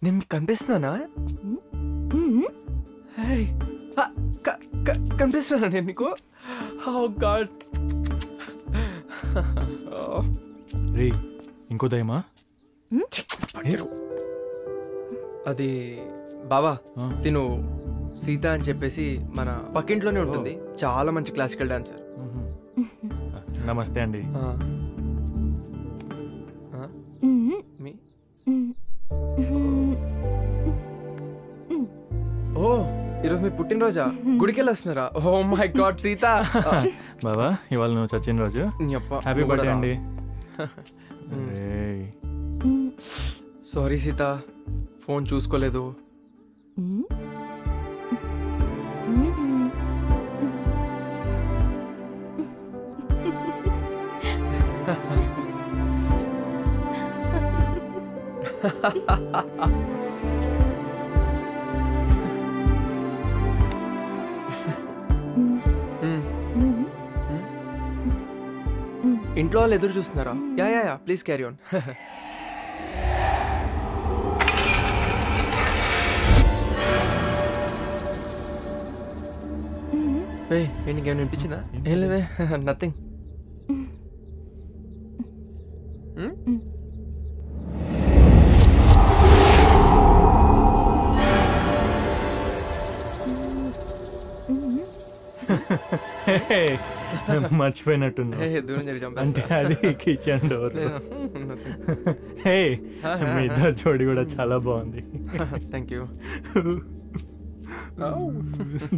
నేను మీకు కనిపిస్తున్నానా? కనిపిస్తున్నా నేను నీకు? ఓ గాడ్. రే ఇంకో దయమా? అది బావా తిను సీత అని చెప్పేసి మన పక్కింట్లోనే ఉంటుంది. చాలా మంచి క్లాసికల్ డాన్సర్. నమస్తే అండి. ఓ ఈరోజు మీ పుట్టినరోజా? గుడికి వెళ్ళి వస్తున్నారా? Oh my god Sita. బాబా ఇవాళ నువ్వు చచ్చిన రోజు. హ్యాపీ బర్త్డే అండి. సారీ సీత, ఫోన్ చూసుకోలేదు. ఇంట్లో వాళ్ళు ఎదురు చూస్తున్నారా? Yeah yeah yeah please carry on. నీకేమైనా వినిపించిందా? ఏం లేదే, నథింగ్. మర్చిపోయినట్టున్నా. అంటే అది కిచెన్ డోర్. మీ ఇద్దరు జోడి కూడా చాలా బాగుంది. Thank you.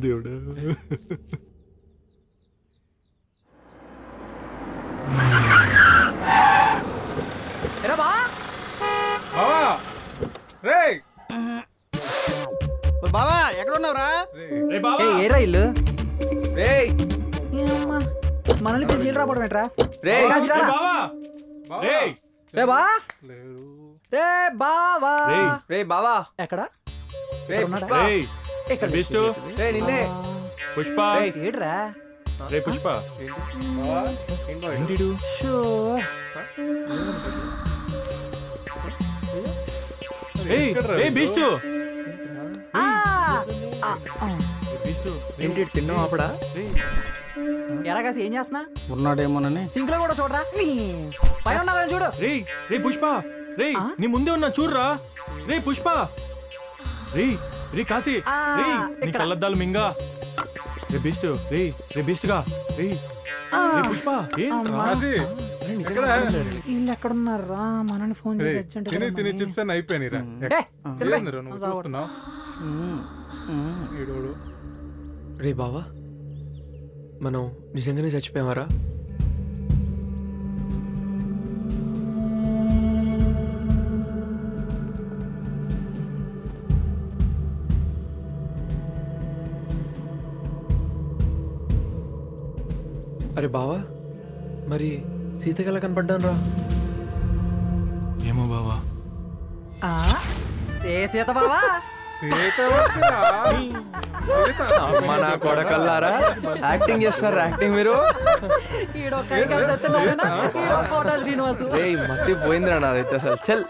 దేవుడు. బావా ఎక్కడ ఉన్నావురా? ఏరా ఇల్లు రేయ్ మనల్ని పిలిచి ఇల్లు రావడం ఏంట్రా? రే బావా ఎక్కడ? నిన్నే పుష్ప. ఏడ్రా రే పుష్ప. ఏంటి తిన్నావు అప్పుడా? ఎరా కాసి ఏం చేస్తున్నా? ఉన్నాడేమోనని సింక్ లో కూడా చూడరా. పైన ఉన్నారని చూడు. రే పుష్ప, రే నీ ముందే ఉన్నా చూడరా. రే పుష్ప, రే రే కాశీ, రే నీ కళ్ళద్దాలు మింగా. రే బెస్ట్, రే రే బెస్ట్ గా. రే పుష్ప వీళ్ళు ఎక్కడున్నారా? మనల్ని ఫోన్ చేసి అయిపోయినా రే బావా మనం నిజంగానే చచ్చిపోయామారా? అరే బావా మరి సీతకి ఎలా కనపడ్డాను రా? ఏమో బావా. ఏ సీత బావా? నా కొడకల్లారా యాక్టింగ్ చేస్తున్నారు. యాక్టింగ్ మీరు మట్టి పోయిందిరా నాదైతే అసలు. చల్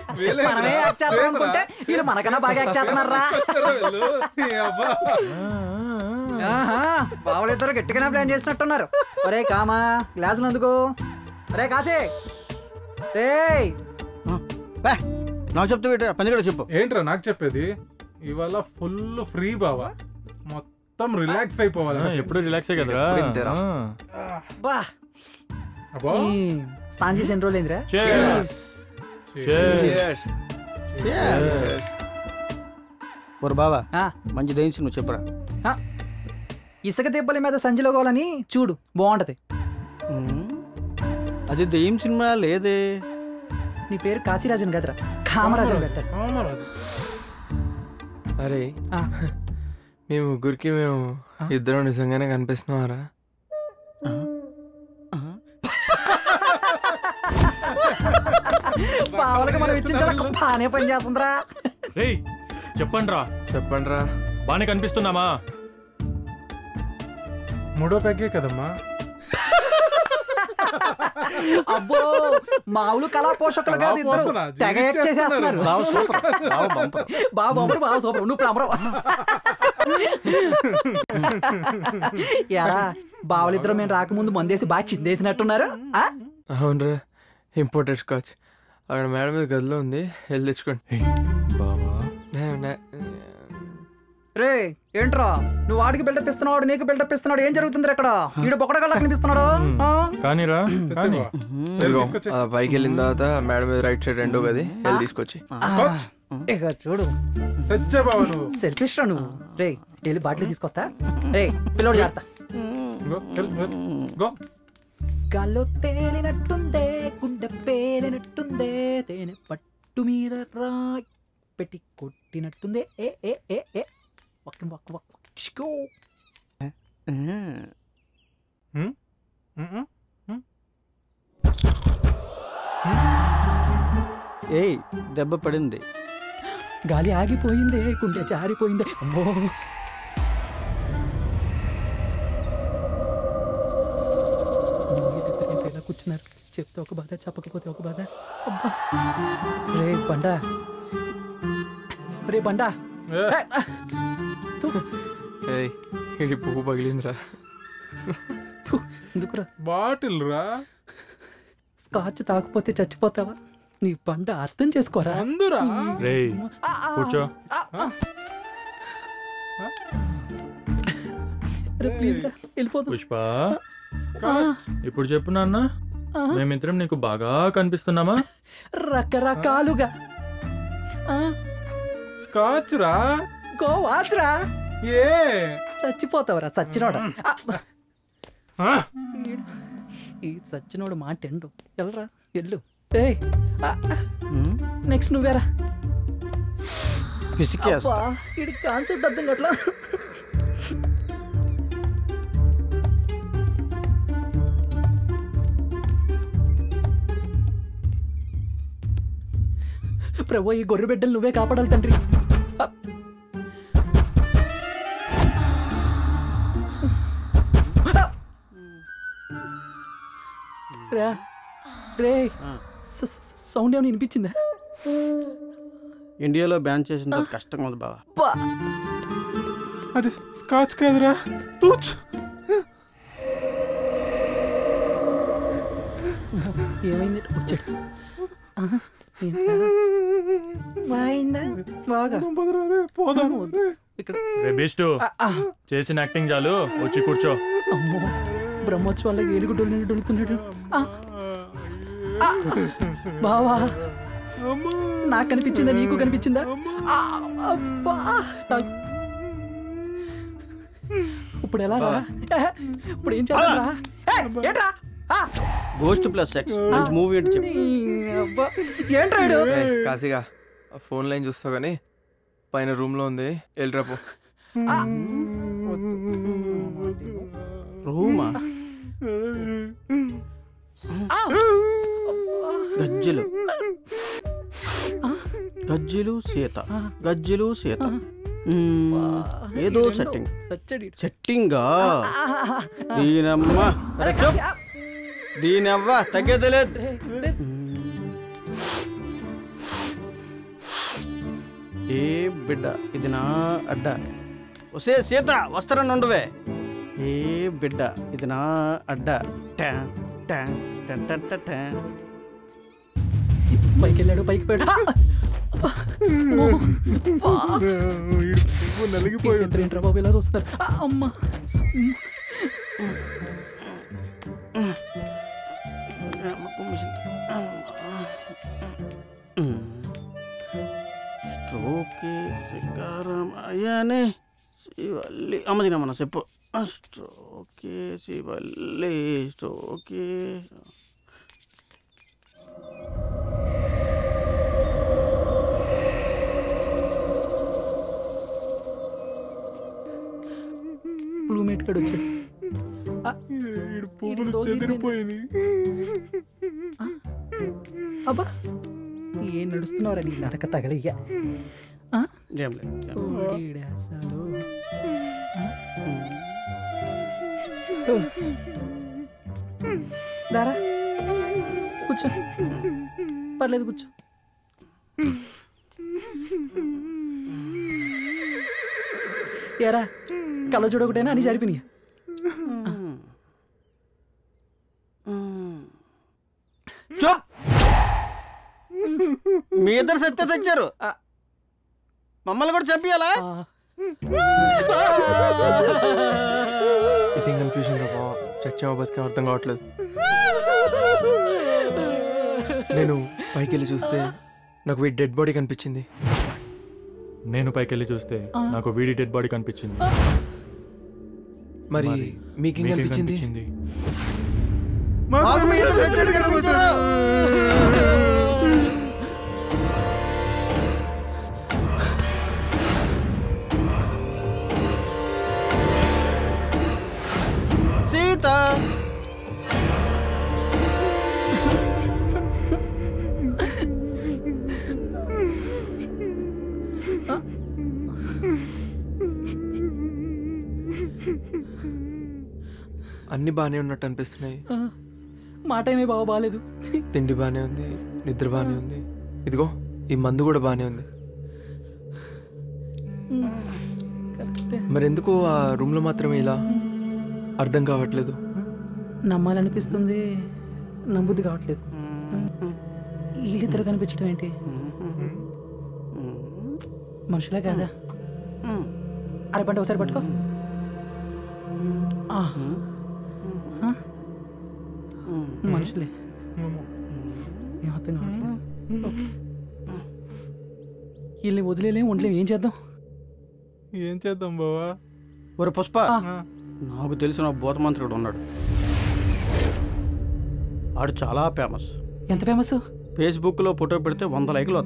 మనమే యాక్ట్ చేస్తాం అనుకుంటే వీళ్ళు మనకన్నా బాగా యాక్ట్ చేస్తున్నారా? బావలిద్దరు గట్టిగానే ప్లాన్ చేసినట్టున్నారు. ఒరే కామా గ్లాసులు అందుకు. ఒరే కాసే నాకు చెప్తా పని కూడా చెప్పు. ఏంట్రా నాకు చెప్పేది? ఇవాళ ఫుల్ ఫ్రీ బావా, మొత్తం రిలాక్స్ అయిపోవాలి. ఎప్పుడు రిలాక్స్ కదా. స్నానం చేసి ఎన్ని రోజులు అయిందిరా? బావా మంచి దయించి నువ్వు చెప్పరా. ఇసుక దెబ్బల మీద సంచిలోకోవాలని చూడు, బాగుంటది. అది దెయ్యం సినిమా లేదే. నీ పేరు కాశీరాజన్ కదరా, కామరాజన్ పెట్టారు. అరే మీ ముగ్గురికి మేము ఇద్దరం నిజంగానే కనిపిస్తున్నారా? పావులకి మనం ఇచ్చిన బానే పని చేస్తుందిరా. చెప్పండి రా చెప్పండి రా. బానే కనిపిస్తున్నామా? మూడో పెగ్గే కదమ్మా. అబ్బో మావులు కళా పోషకులు కాదు, ఇద్దరు తెగ చేసేస్తున్నారు. బాబు బాబు సూపర్, నువ్వు ఇప్పుడు ఎరా బావలిద్దరు మేము రాకముందు మందేసి బాగా చిందేసినట్టున్నారు. అవునరా, ఇంపోర్టెడ్ స్కాచ్ అక్కడ మేడం మీద గదిలో ఉంది, వెళ్ళి తెచ్చుకోండి. బావా రే ఏంట్రా నువ్వు వాడికి బిల్డప్ ఇస్తున్నాడు, నీకు బిల్డప్ ఇస్తున్నాడు, ఏం జరుగుతుంది ఇక్కడ? వీడు బొక్కడగల్లా కనిపిస్తున్నాడు. కానీరా కానీ పైకి వెళ్ళిన తర్వాత మేడం మీద రైట్ సైడ్ రెండో గది, వెళ్ళి తీసుకొచ్చి. ఇక చూడు సెల్ఫిష్ రా నువ్వు. రే వెళ్ళి బాటిల్ తీసుకొస్తా. రే పిల్లోడు జాగ్రత్త. గాల్లో తేలినట్టుందే, గుండె పేలినట్టుందే, తేనె పట్టు మీద రాయ్ పెట్టి కొట్టినట్టుందే. ఏ ఏ ఏ ఏ ఏయ్ దెబ్బ పడింది. గాలి ఆగిపోయిందే, గుండె జారిపోయిందే. అమ్మో కూర్చున్నారు, చెప్తే ఒక బాధ, చెప్పకపోతే ఒక బాధ. అబ్బా రే బండా, రే బండా, ఇది పువ్వు పగిలిందిరా. ఎందుకురా బాటిల్ రా, స్కాచ్ తాకపోతే చచ్చిపోతావా? నీ బండ అర్థం చేసుకోరా. అందురా రేయ్ కూర్చో. ప్లీజ్ రా వెళ్ళిపోదు. పుష్ప ఇప్పుడు చెప్పు నాన్న, మేమిద్దరం నీకు బాగా కనిపిస్తున్నామా? రకరకాలుగా. స్కాచ్ రా, గోవాచ్ రా. ఏ చచ్చిపోతావరా సచ్చినోడ. ఈ సచ్చినోడు మాట ఎండు. వెళ్ళరా వెళ్ళు. నెక్స్ట్ నువ్వేరా. ఇది కాన్సెప్ట్ అర్థం కట్లా. ప్రభు ఈ గొర్రె బిడ్డలు నువ్వే కాపాడాలి తండ్రి. రే సౌండ్ ఏమైనా వినిపించిందా? ఇండియాలో బ్యాన్ చేసిన కష్టంగా ఉంది బావా. అది స్కాచ్ కాదురా, తూచ్. ఏమైంది? వచ్చాడు. బాగా చేసిన యాక్టింగ్ చాలు, వచ్చి కూర్చో. అమ్మో బ్రహ్మోత్సవాల్లో ఏనుగు డొలుతున్నాడు. బావా నాకు కనిపించిందా, నీకు కనిపించిందా? ఇప్పుడు ఎలా రా? ఇప్పుడు ఏం చేద్దాం? ఏంట్రా గోస్ట్ ప్లస్ సెక్స్ మంచి మూవీ ఏంటి చెప్పు. ఏంట్రాడు? కాశీగా ఫోన్ లైన్ చూస్తావు కానీ పైన రూమ్ లో ఉంది, వెళ్ళిరాపో. రూమా? గజ్జలు గజ్జలు సీత, గజ్జలు సీత. ఏదో సెట్టింగా దీనమ్మా, దీనవ్వ తగ్గేదలేదు. ఏ బిడ్డ ఇది నా అడ్డ, వసే సీత వస్త్రం నుండువే. ఏ బిడ్డ ఇది నా అడ్డ. పైకి వెళ్ళాడు, పైకి పోయాడు. నలిగిపోయింట్రా బాబు, ఇలా చూస్తున్నారు. అమ్మా స్ట్రోకే శికారం అయ్యానే శివల్లి. అమ్మ తినమ్మా చెప్పు. స్ట్రోకే శివల్లి, స్ట్రోకే. బ్లూమేట్ గడు వచ్చాడు. అబ్బా ఏం నడుస్తున్నావురా, నీ నడక తగలిగా. దారా కూర్చో, పర్లేదు కూర్చో. ఎరా కళ్ళ చూడొకటైనా అని సరిపోయినాయి. చూప్, మీ ఇద్దరు సత్య తెచ్చారు, మమ్మల్ని కూడా చంపియాలా? ఇది కన్ఫ్యూజన్ రా బావ, చచ్చామో బతికే అర్థం కావట్లేదు. నేను పైకి వెళ్ళి చూస్తే నాకు వీడి డెడ్ బాడీ కనిపించింది. నేను పైకి వెళ్ళి చూస్తే నాకు వీడి డెడ్ బాడీ కనిపించింది. మరి మీకేం కనిపించింది? మాకు మీ ఇద్దరు చచ్చినట్టు కనిపించారు. సీత, అన్ని బాగానే ఉన్నట్టు అనిపిస్తున్నాయి. మాట ఏమీ బావ బాగాలేదు. తిండి బాగానే ఉంది, నిద్ర బాగానే ఉంది, ఇదిగో ఈ మందు కూడా బాగానే ఉంది. కరెక్టే. మరి ఎందుకు ఆ రూమ్లో మాత్రమే ఇలా అర్థం కావట్లేదు? నమ్మాలనిపిస్తుంది, నమ్ముద్ది కావట్లేదు. వీళ్ళిద్దరు కనిపించడం ఏంటి? మనుషులే కాదా? అరే పంట ఒకసారి పట్టుకో. మనుషులే, ఏం అర్థం కావట్లేదు. ఓకే, వీళ్ళని వదిలేలేం, ఉండలేం, ఏం చేద్దాం? ఏం చేద్దాం బావా? ఒరే పుష్ప, నాకు తెలిసిన భూతమంత్రుడు ఉన్నాడు. ఆడు చాలా ఫేమస్. ఎంత ఫేమస్? ఫేస్బుక్లో ఫోటో పెడితే 100 లైకులు వస్తాయి.